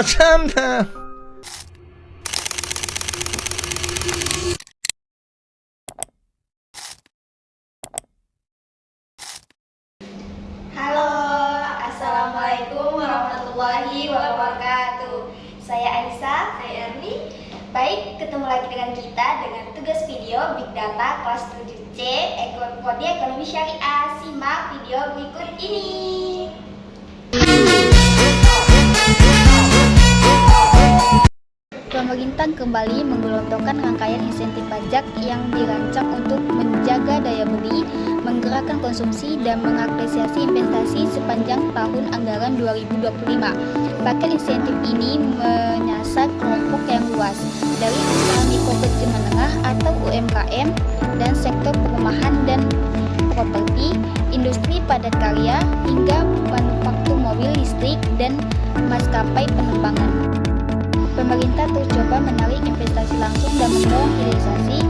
Sana. Halo, Assalamualaikum warahmatullahi wabarakatuh. Saya Aisyah, saya Erni. Baik, ketemu lagi dengan kita dengan tugas video Big Data kelas 7C Prodi Ekonomi Syariah. Simak video berikut ini. Pemerintah kembali menggelontorkan rangkaian insentif pajak yang dirancang untuk menjaga daya beli, menggerakkan konsumsi, dan mengapresiasi investasi sepanjang tahun anggaran 2025. Paket insentif ini menyasar kelompok yang luas, dari usaha mikro kecil menengah atau UMKM, dan sektor perumahan dan properti, industri padat karya, hingga manufaktur mobil listrik dan maskapai penerbangan. Pemerintah terus coba menarik investasi langsung dan mendorong hilirisasi.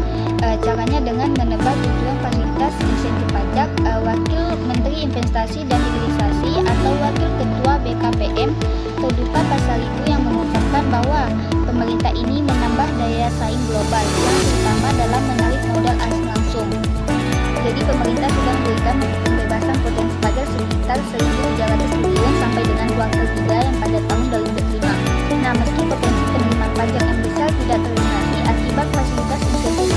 Caranya dengan menebar tujuan fasilitas insentif pajak. Wakil Menteri Investasi dan Hilirisasi atau Wakil Ketua BKPM Terdupa Pasaribu yang mengungkapkan bahwa pemerintah ini menambah daya saing global yang terutama dalam menarik modal asing langsung. Jadi pemerintah sudah memberikan pembebasan potensi pajak sekitar 1.300 triliun sampai dengan kuartal 3 yang pada tahun 2025. Nah, meski potensi penerimaan pajak yang besar tidak terlunasi akibat fasilitas insentif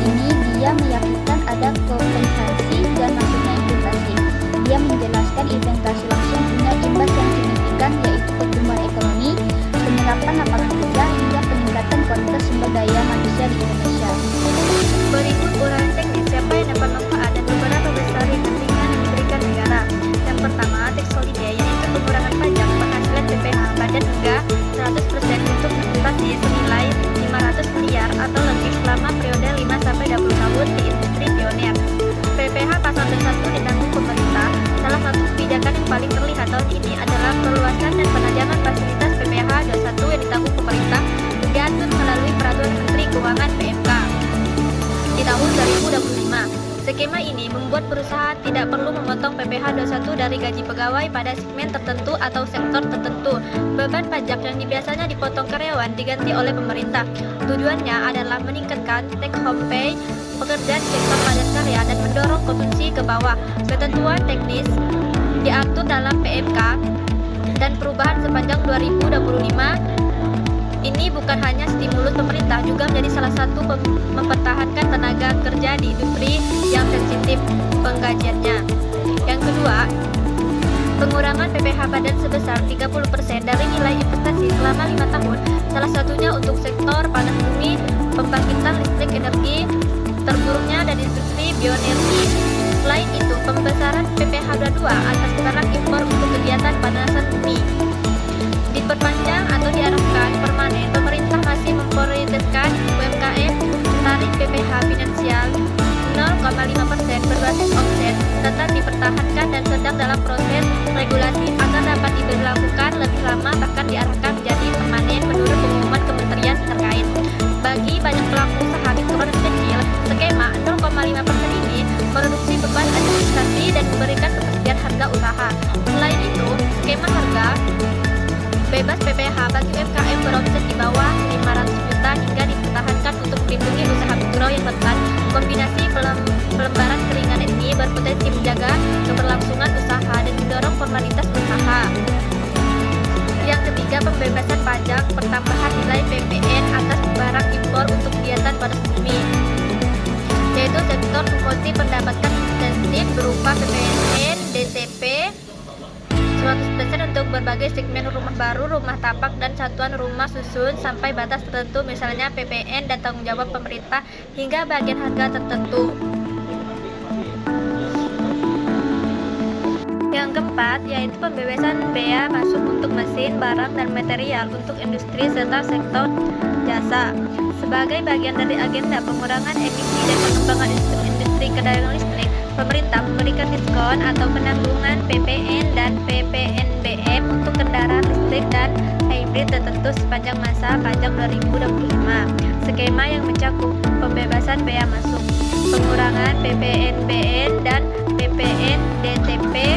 ini, dia meyakinkan ada kompensasi dan masuknya investasi. Dia menjelaskan investasi langsung punya imbas yang signifikan, yaitu pertumbuhan ekonomi, penyerapan lapangan kerja, hingga peningkatan kualitas sumber daya manusia di Indonesia. Berikut uraian teknis siapa yang dapat manfaat dan beberapa besar kepentingan yang diberikan negara. Yang pertama, tax holiday, yaitu pengurangan pajak penghasilan PPH pada hingga 100% untuk investasi senilai 500 miliar atau lebih selama periode 5-20 tahun di industri pionir. PPH pasal 21 ditanggung pemerintah. Salah satu kebijakan yang paling terlihat tahun ini adalah perluasan dan penajaman fasilitas PPH 21 yang ditanggung pemerintah diatur melalui Peraturan Menteri Keuangan PMK di tahun 2025. Skema ini membuat perusahaan tidak perlu memotong PPH 21 dari gaji pegawai pada segmen tertentu atau sektor tertentu. Beban pajak yang biasanya dipotong karyawan diganti oleh pemerintah. Tujuannya adalah meningkatkan take home pay pekerja di sektor padat karya dan mendorong konsumsi ke bawah. Ketentuan teknis diatur dalam PMK dan perubahan sepanjang 2025. Ini bukan hanya stimulus pemerintah, juga menjadi salah satu mempertahankan tenaga kerja di industri yang sensitif penggajiannya. Yang kedua, pengurangan PPH badan sebesar 30% dari nilai investasi selama 5 tahun, salah satunya untuk sektor panas bumi, pembangkitan listrik energi terburuknya dan industri bioenergi. Selain itu, pembesaran PPH 22 atas barang impor untuk kegiatan panasan bumi diperpanjang atau diarahkan permanen. Pemerintah masih memprioritaskan UMKM. Tarif PPH finansial 0,5% berbasis omset tetap dipertahankan dan sedang dalam proses regulasi agar dapat diberlakukan lebih lama, bahkan diarahkan menjadi permanen menurut pengumuman kementerian terkait. Bagi banyak pelaku usaha mikro dan kecil, skema 0,5% ini mereduksi beban administrasi dan memberikan kepastian harga usaha. Selain itu, skema harga bebas PPH bagi UMKM beromset di bawah 500 juta hingga dipertahankan untuk melindungi usaha mikro yang rentan. Kombinasi pelembaran keringan ini berpotensi menjaga keberlangsungan usaha dan mendorong formalitas usaha. Yang ketiga, pembebasan pajak pertambahan nilai PPN atas barang impor untuk kegiatan panas bumi, yaitu sektor otomotif mendapatkan insentif berupa PPN, DTP 100% untuk berbagai segmen rumah baru, rumah tapak, dan satuan rumah susun sampai batas tertentu, misalnya PPN dan tanggung jawab pemerintah hingga bagian harga tertentu. Yang keempat, yaitu pembebasan bea masuk untuk mesin, barang, dan material untuk industri serta sektor jasa. Sebagai bagian dari agenda pengurangan emisi dan pengembangan industri kendaraan listrik, pemerintah memberikan diskon atau penanggungan PPN dan PPNBM untuk kendaraan listrik dan hybrid tertentu sepanjang masa pajak 2025. Skema yang mencakup pembebasan bea masuk, pengurangan PPNBM dan PPN DTP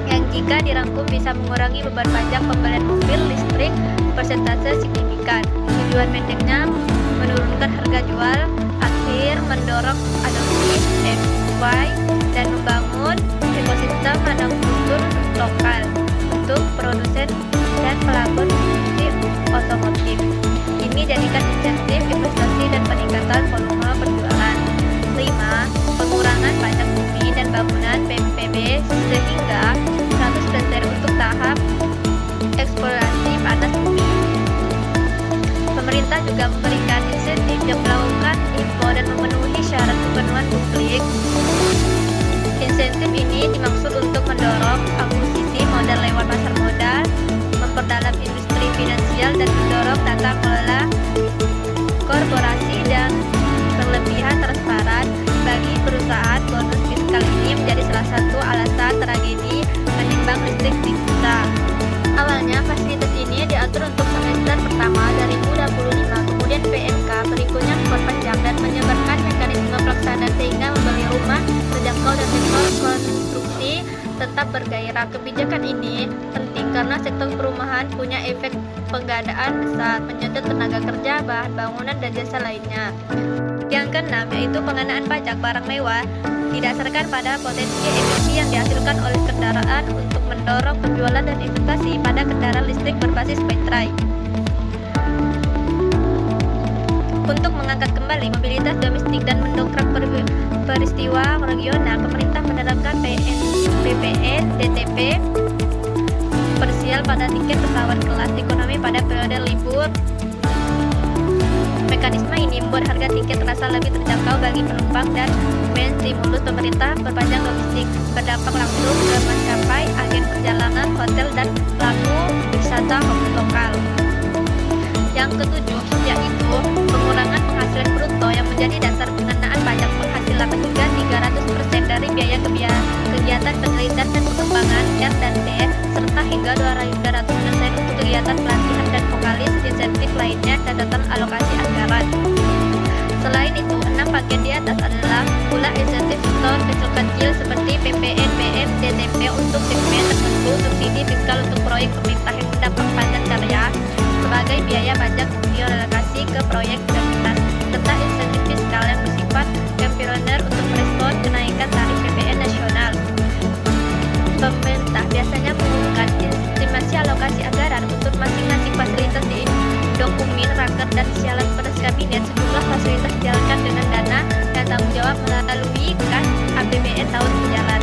yang jika dirangkum bisa mengurangi beban pajak pembelian mobil listrik persentase signifikan. Tujuan pendeknya menurunkan harga jual akhir, mendorong adopsi EV, dan membangun ekosistem manufaktur lokal untuk produsen dan pelaku industri otomotif. Ini jadikan insentif investasi dan peningkatan volume penjualan. 5. Pengurangan pajak bumi dan bangunan PPB sehingga 100% untuk tahap eksplorasi panas bumi. Pemerintah juga memberikan insentif yang melakukan info dan memenuhi syarat kepenuhan publik. Insentif ini dimaksud untuk mendorong akuisisi modal lewat pasar modal, memperdalam industri finansial, dan mendorong tata kelola korporasi dan kelebihan transparan bagi perusahaan. Bonus fiskal ini menjadi salah satu alasan tragedi menimbang listrik di kita. Awalnya fasilitas ini diatur untuk semester pertama 2025, kemudian PMK berikutnya diperpanjang dan menyebarkan mekanisme pelaksanaan sehingga membeli rumah terjangkau dan sektor konstruksi tetap bergairah. Kebijakan ini penting karena sektor perumahan punya efek penggandaan besar, menyedot tenaga kerja, bahan bangunan, dan jasa lainnya. Yang keenam yaitu pengenaan pajak barang mewah didasarkan pada potensi emisi yang dihasilkan oleh kendaraan untuk mendorong penjualan dan investasi pada kendaraan listrik berbasis baterai. Untuk mengangkat kembali mobilitas domestik dan mendongkrak peristiwa regional, pemerintah menerapkan PPN DTP parsial pada tiket pesawat kelas ekonomi pada periode libur. Mekanisme ini membuat harga tiket terasa lebih terjangkau bagi penumpang dan menstimulus pemerintah perpanjang logistik, berdampak langsung ke maskapai, agen perjalanan, hotel, dan pelaku wisata lokal. Yang ketujuh yaitu pengurangan penghasilan bruto yang menjadi dasar pengenaan pajak penghasilan hingga 300% dari biaya kegiatan penelitian dan pengembangan dan D, serta hingga 200% untuk kegiatan pelatihan dan vokalis. Insentif lainnya catatan alokasi anggaran. Selain itu, 6 bagian di atas adalah pula insentif sektor kecil-kecil seperti PPN, BM, DTP untuk segmen tertentu, subsidi fiskal untuk proyek pemerintah yang mendapat padat karya sebagai biaya pajak dialokasi ke proyek prioritas, serta insentif fiskal yang bersifat temporer untuk merespon kenaikan tarif PPN nasional. Pemerintah biasanya mengumumkan estimasi alokasi anggaran untuk masing-masing fasilitas di dokumen raker dan siaran pada kabinet. Sejumlah fasilitas dijalankan dengan dana dan tanggung jawab melalui kas APBN tahun berjalan.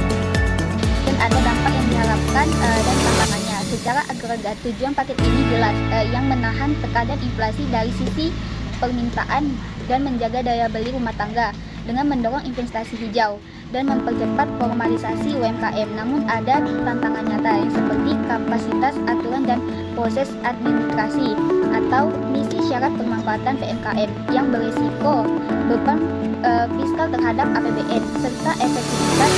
Dan ada dampak yang diharapkan dan tantangannya. Secara agregat, tujuan paket ini jelas, yang menahan tekanan inflasi dari sisi permintaan dan menjaga daya beli rumah tangga dengan mendorong investasi hijau dan mempercepat formalisasi UMKM. Namun ada tantangan nyata yang seperti kapasitas aturan dan proses administrasi atau misi syarat pemanfaatan PMKM yang berisiko beban fiskal terhadap APBN serta efektivitas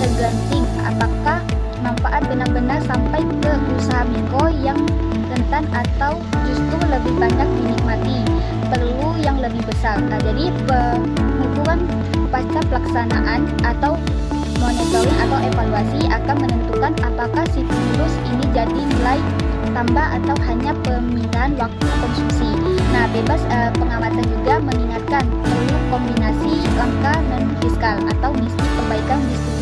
tergantung apakah manfaat benar-benar sampai ke usaha mikro yang rentan atau justru lebih banyak dinikmati, perlu yang lebih besar. Nah, jadi pengukuran pasca pelaksanaan atau monitoring atau evaluasi akan menentukan apakah stimulus ini jadi nilai tambah atau hanya pemindahan waktu konsumsi. Nah, bebas pengamatan juga mengingatkan perlu kombinasi langkah non fiskal atau misi perbaikan distribusi